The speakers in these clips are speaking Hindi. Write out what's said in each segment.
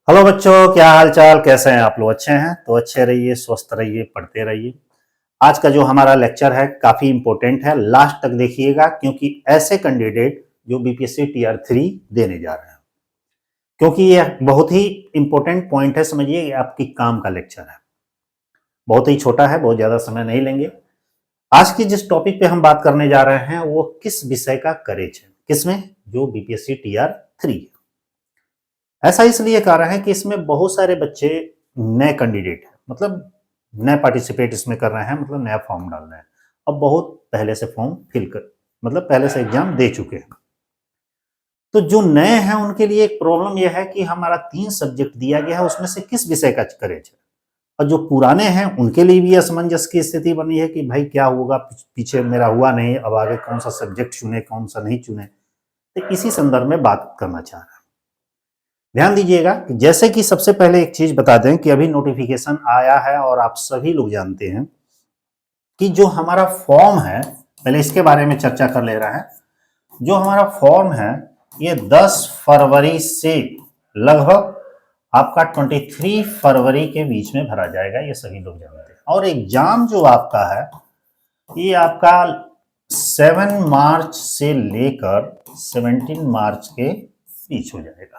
हेलो बच्चों, क्या हाल चाल, कैसे हैं आप लोग? अच्छे हैं तो अच्छे रहिए, स्वस्थ रहिए, पढ़ते रहिए। आज का जो हमारा लेक्चर है काफ़ी इम्पोर्टेंट है, लास्ट तक देखिएगा क्योंकि ऐसे कैंडिडेट जो बीपीएससी टीआर 3 देने जा रहे हैं, क्योंकि ये बहुत ही इम्पोर्टेंट पॉइंट है। समझिए, ये आपकी काम का लेक्चर है, बहुत ही छोटा है, बहुत ज़्यादा समय नहीं लेंगे। आज की जिस टॉपिक पे हम बात करने जा रहे हैं वो किस विषय का करेज है, किसमें? जो बीपीएससी टीआर 3 है। ऐसा इसलिए कह रहे हैं कि इसमें बहुत सारे बच्चे नए कैंडिडेट हैं, मतलब नए पार्टिसिपेट इसमें कर रहे हैं, मतलब नया फॉर्म डाल रहे हैं। अब बहुत पहले से फॉर्म फिल कर, मतलब पहले से एग्जाम दे चुके हैं। तो जो नए हैं उनके लिए एक प्रॉब्लम यह है कि हमारा 3 सब्जेक्ट दिया गया है, उसमें से किस विषय का करेज है। और जो पुराने हैं उनके लिए भी असमंजस की स्थिति बनी है कि भाई क्या होगा, पीछे मेरा हुआ नहीं, अब आगे कौन सा सब्जेक्ट चुने, कौन सा नहीं चुने। तो इसी संदर्भ में बात करना चाह रहे हैं। ध्यान दीजिएगा कि जैसे कि सबसे पहले एक चीज बता दें कि अभी नोटिफिकेशन आया है और आप सभी लोग जानते हैं कि जो हमारा फॉर्म है, पहले इसके बारे में चर्चा कर ले रहे हैं। जो हमारा फॉर्म है ये 10 फरवरी से लगभग आपका 23 फरवरी के बीच में भरा जाएगा, ये सभी लोग जानते हैं। और एग्जाम जो आपका है ये आपका 7 मार्च से लेकर 17 मार्च के बीच हो जाएगा।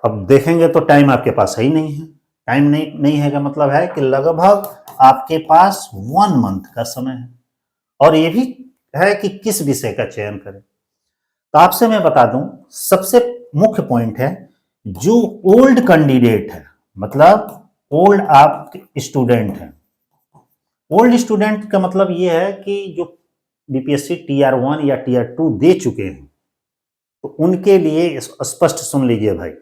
अब देखेंगे तो टाइम आपके पास है ही नहीं है। टाइम नहीं है का मतलब है कि लगभग आपके पास 1 मंथ का समय है। और ये भी है कि किस विषय का चयन करें। तो आपसे मैं बता दूं, सबसे मुख्य पॉइंट है जो ओल्ड कैंडिडेट है, मतलब ओल्ड आप स्टूडेंट हैं। ओल्ड स्टूडेंट का मतलब ये है कि जो बीपीएससी टीआर 1 या टीआर 2 दे चुके हैं, तो उनके लिए स्पष्ट सुन लीजिए भाई।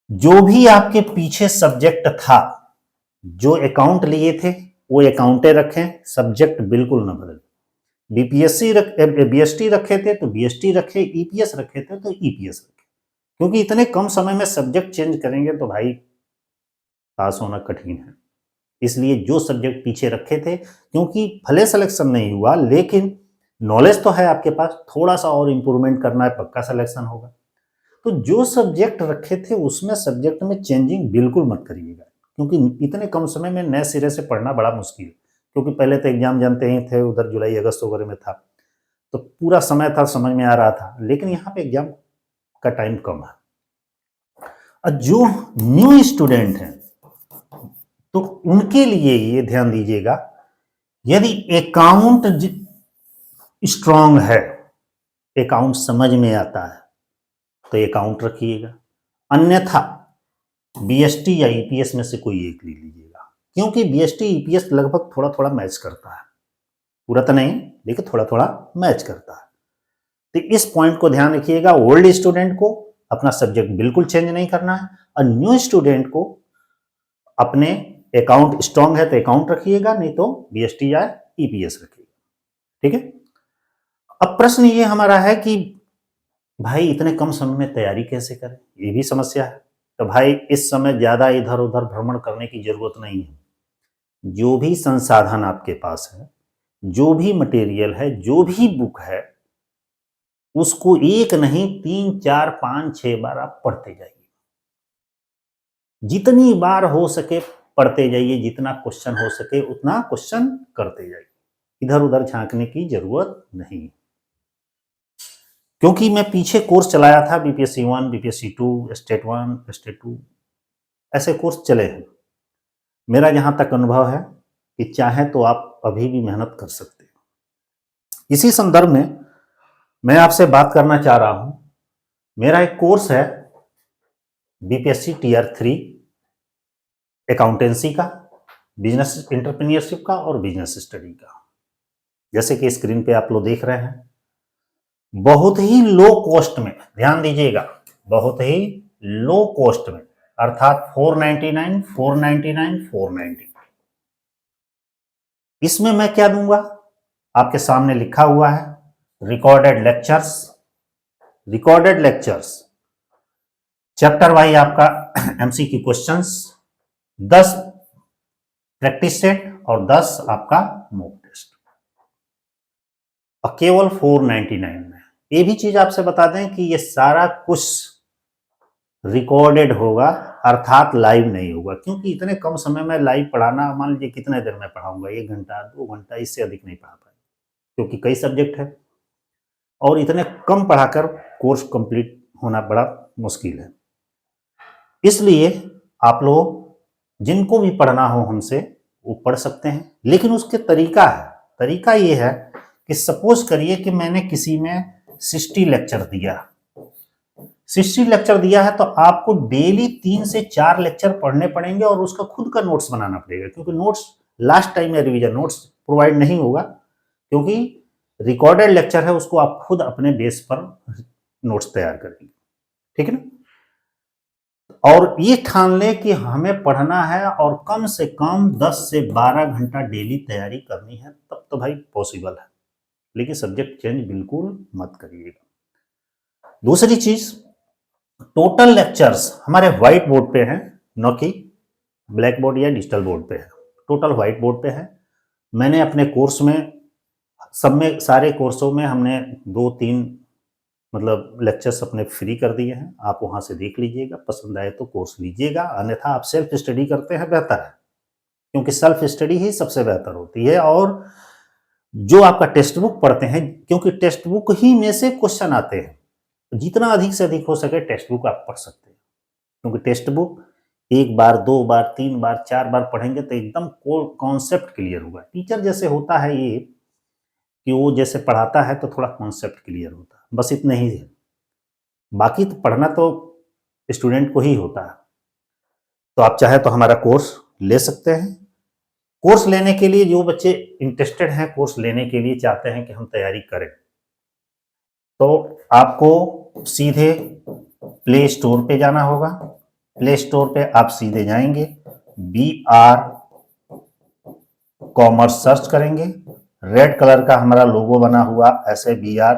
जो भी आपके पीछे सब्जेक्ट था, जो अकाउंट लिए थे वो अकाउंटे रखें, सब्जेक्ट बिल्कुल ना बदलें। बीपीएससी बीएसटी रखे थे तो बीएसटी रखे, ईपीएस रखे थे तो ईपीएस रखे। क्योंकि इतने कम समय में सब्जेक्ट चेंज करेंगे तो भाई पास होना कठिन है। इसलिए जो सब्जेक्ट पीछे रखे थे, क्योंकि भले सिलेक्शन नहीं हुआ लेकिन नॉलेज तो है आपके पास, थोड़ा सा और इंप्रूवमेंट करना है, पक्का सिलेक्शन होगा। तो जो सब्जेक्ट रखे थे उसमें सब्जेक्ट में चेंजिंग बिल्कुल मत करिएगा, क्योंकि इतने कम समय में नए सिरे से पढ़ना बड़ा मुश्किल है। क्योंकि पहले तो एग्जाम जानते ही थे, उधर जुलाई अगस्त वगैरह में था, तो पूरा समय था, समझ में आ रहा था। लेकिन यहाँ पे एग्जाम का टाइम कम है। और जो न्यू स्टूडेंट हैं तो उनके लिए ये ध्यान दीजिएगा, यदि अकाउंट स्ट्रांग है, अकाउंट समझ में आता है तो अकाउंट रखिएगा, अन्यथा बीएसटी या ईपीएस में से कोई एक ले लीजिएगा। क्योंकि बीएसटी ईपीएस लगभग थोड़ा थोड़ा मैच करता है, पूरा तो नहीं लेकिन थोड़ा थोड़ा मैच करता है। तो इस पॉइंट को ध्यान रखिएगा। ओल्ड स्टूडेंट को अपना सब्जेक्ट बिल्कुल चेंज नहीं करना है, और न्यू स्टूडेंट को अपने अकाउंट स्ट्रांग है तो अकाउंट रखिएगा, नहीं तो बीएसटी या ईपीएस रखिएगा। ठीक है। अब प्रश्न ये हमारा है कि भाई इतने कम समय में तैयारी कैसे करें, ये भी समस्या है। तो भाई इस समय ज्यादा इधर उधर भ्रमण करने की जरूरत नहीं है। जो भी संसाधन आपके पास है, जो भी मटेरियल है, जो भी बुक है, उसको एक नहीं 3 4 5 6 बार आप पढ़ते जाइए। जितनी बार हो सके पढ़ते जाइए, जितना क्वेश्चन हो सके उतना क्वेश्चन करते जाइए, इधर उधर झांकने की जरूरत नहीं। क्योंकि मैं पीछे कोर्स चलाया था, बीपीएससी 1, बीपीएससी 2, स्टेट 1, स्टेट 2, ऐसे कोर्स चले हैं। मेरा जहां तक अनुभव है कि चाहे तो आप अभी भी मेहनत कर सकते हैं। इसी संदर्भ में मैं आपसे बात करना चाह रहा हूं। मेरा एक कोर्स है बीपीएससी टीआर 3 अकाउंटेंसी का, बिजनेस एंटरप्रेन्योरशिप का और बिजनेस स्टडी का। जैसे कि स्क्रीन पे आप लोग देख रहे हैं, बहुत ही लो कॉस्ट में, ध्यान दीजिएगा, बहुत ही लो कॉस्ट में, अर्थात 499, 499, 499। इसमें मैं क्या दूंगा, आपके सामने लिखा हुआ है recorded lectures. Recorded lectures, chapter wise आपका एमसीक्यू क्वेश्चंस, 10 प्रैक्टिस सेट और 10 आपका मॉक टेस्ट, और केवल 499 में। ये भी चीज आपसे बता दें कि ये सारा कुछ रिकॉर्डेड होगा, अर्थात लाइव नहीं होगा, क्योंकि इतने कम समय में लाइव पढ़ाना, मान लीजिए कितने देर में पढ़ाऊंगा, 1 घंटा 2 घंटा, इससे अधिक नहीं पढ़ा पाएंगे, क्योंकि कई सब्जेक्ट है और इतने कम पढ़ाकर कोर्स कंप्लीट होना बड़ा मुश्किल है। इसलिए आप लोग जिनको भी पढ़ना हो हमसे वो पढ़ सकते हैं, लेकिन उसके तरीका है। तरीका ये है कि सपोज करिए कि मैंने किसी में 60 लेक्चर दिया, 60 लेक्चर दिया है, तो आपको डेली 3 से 4 लेक्चर पढ़ने पड़ेंगे और उसका खुद का नोट्स बनाना पड़ेगा, क्योंकि नोट्स लास्ट टाइम में रिवीजन नोट्स प्रोवाइड नहीं होगा, क्योंकि रिकॉर्डेड लेक्चर है, उसको आप खुद अपने बेस पर नोट्स तैयार करेंगे, ठीक है ना। और ये ठान लें कि हमें पढ़ना है और कम से कम 10 से 12 घंटा डेली तैयारी करनी है, तब तो भाई पॉसिबल है, लेकिन सब्जेक्ट चेंज बिल्कुल मत करिएगा। दूसरी चीज, टोटल लेक्चर्स हमारे व्हाइट बोर्ड पे हैं, न कि ब्लैक बोर्ड या डिजिटल बोर्ड पे है, टोटल व्हाइट बोर्ड पे है। मैंने अपने कोर्स में सब में सारे कोर्सों में हमने 2-3 मतलब लेक्चर्स अपने फ्री कर दिए हैं, आप वहां से देख लीजिएगा, पसंद आए तो कोर्स लीजिएगा, अन्यथा आप सेल्फ स्टडी करते हैं बेहतर है, क्योंकि सेल्फ स्टडी ही सबसे बेहतर होती है। और जो आपका टेक्स्ट बुक पढ़ते हैं, क्योंकि टेक्स्ट बुक ही में से क्वेश्चन आते हैं, जितना अधिक से अधिक हो सके टेक्स्ट बुक आप पढ़ सकते हैं, क्योंकि टेक्स्ट बुक 1 बार 2 बार 3 बार 4 बार पढ़ेंगे तो एकदम कॉन्सेप्ट क्लियर होगा। टीचर जैसे होता है ये कि वो जैसे पढ़ाता है तो थोड़ा कॉन्सेप्ट क्लियर होता है, बस इतना ही है, बाकी तो पढ़ना तो स्टूडेंट को ही होता है। तो आप चाहे तो हमारा कोर्स ले सकते हैं। कोर्स लेने के लिए जो बच्चे इंटरेस्टेड हैं, कोर्स लेने के लिए चाहते हैं कि हम तैयारी करें, तो आपको सीधे प्ले स्टोर पे जाना होगा। प्ले स्टोर पे आप सीधे जाएंगे, BR कॉमर्स सर्च करेंगे, रेड कलर का हमारा लोगो बना हुआ ऐसे BR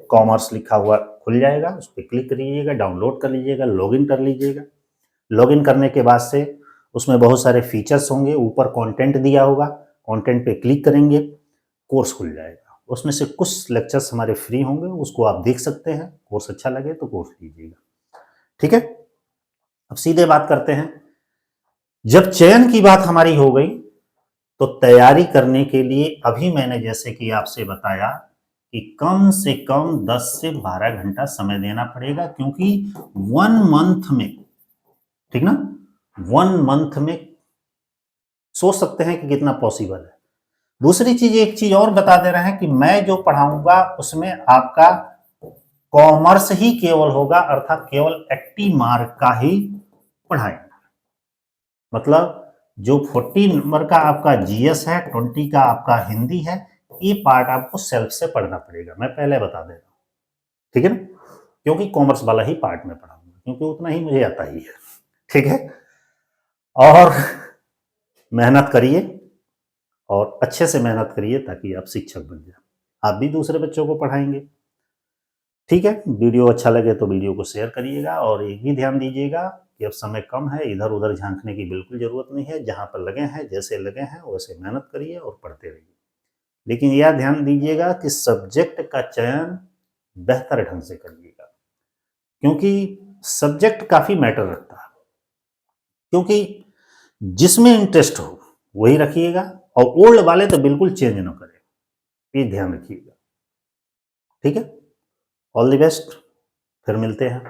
कॉमर्स लिखा हुआ खुल जाएगा, उस पर क्लिक करिएगा, डाउनलोड कर लीजिएगा, लॉगिन कर लीजिएगा। लॉगिन करने के बाद से उसमें बहुत सारे फीचर्स होंगे, ऊपर कंटेंट दिया होगा, कंटेंट पे क्लिक करेंगे, कोर्स खुल जाएगा। उसमें से कुछ लेक्चर्स हमारे फ्री होंगे, उसको आप देख सकते हैं, कोर्स अच्छा लगे तो कोर्स लीजिएगा, ठीक है। अब सीधे बात करते हैं, जब चयन की बात हमारी हो गई तो तैयारी करने के लिए अभी मैंने जैसे कि आपसे बताया कि कम से कम 10 से 12 घंटा समय देना पड़ेगा, क्योंकि 1 मंथ में, ठीक ना, 1 मंथ में सोच सकते हैं कि कितना पॉसिबल है। दूसरी चीज, एक चीज और बता दे रहे हैं कि मैं जो पढ़ाऊंगा उसमें आपका कॉमर्स ही केवल होगा, अर्थात केवल 80 मार्क का ही पढ़ाएंगे। मतलब जो 40 नंबर का आपका GS है, 20 का आपका हिंदी है, ये पार्ट आपको सेल्फ से पढ़ना पड़ेगा, मैं पहले बता दे रहा हूँ, ठीक है ना, क्योंकि कॉमर्स वाला ही पार्ट में पढ़ाऊंगा, क्योंकि उतना ही मुझे आता ही है, ठीक है। और मेहनत करिए और अच्छे से मेहनत करिए ताकि आप शिक्षक बन जाए, आप भी दूसरे बच्चों को पढ़ाएंगे, ठीक है। वीडियो अच्छा लगे तो वीडियो को शेयर करिएगा, और एक भी ध्यान दीजिएगा कि अब समय कम है, इधर उधर झांकने की बिल्कुल जरूरत नहीं है, जहां पर लगे हैं, जैसे लगे हैं वैसे मेहनत करिए और पढ़ते रहिए। लेकिन यह ध्यान दीजिएगा कि सब्जेक्ट का चयन बेहतर ढंग से करिएगा, क्योंकि सब्जेक्ट काफी मैटर रखता है, क्योंकि जिसमें इंटरेस्ट हो वही रखिएगा, और ओल्ड वाले तो बिल्कुल चेंज ना करें, ये ध्यान रखिएगा, ठीक है। ऑल द बेस्ट, फिर मिलते हैं।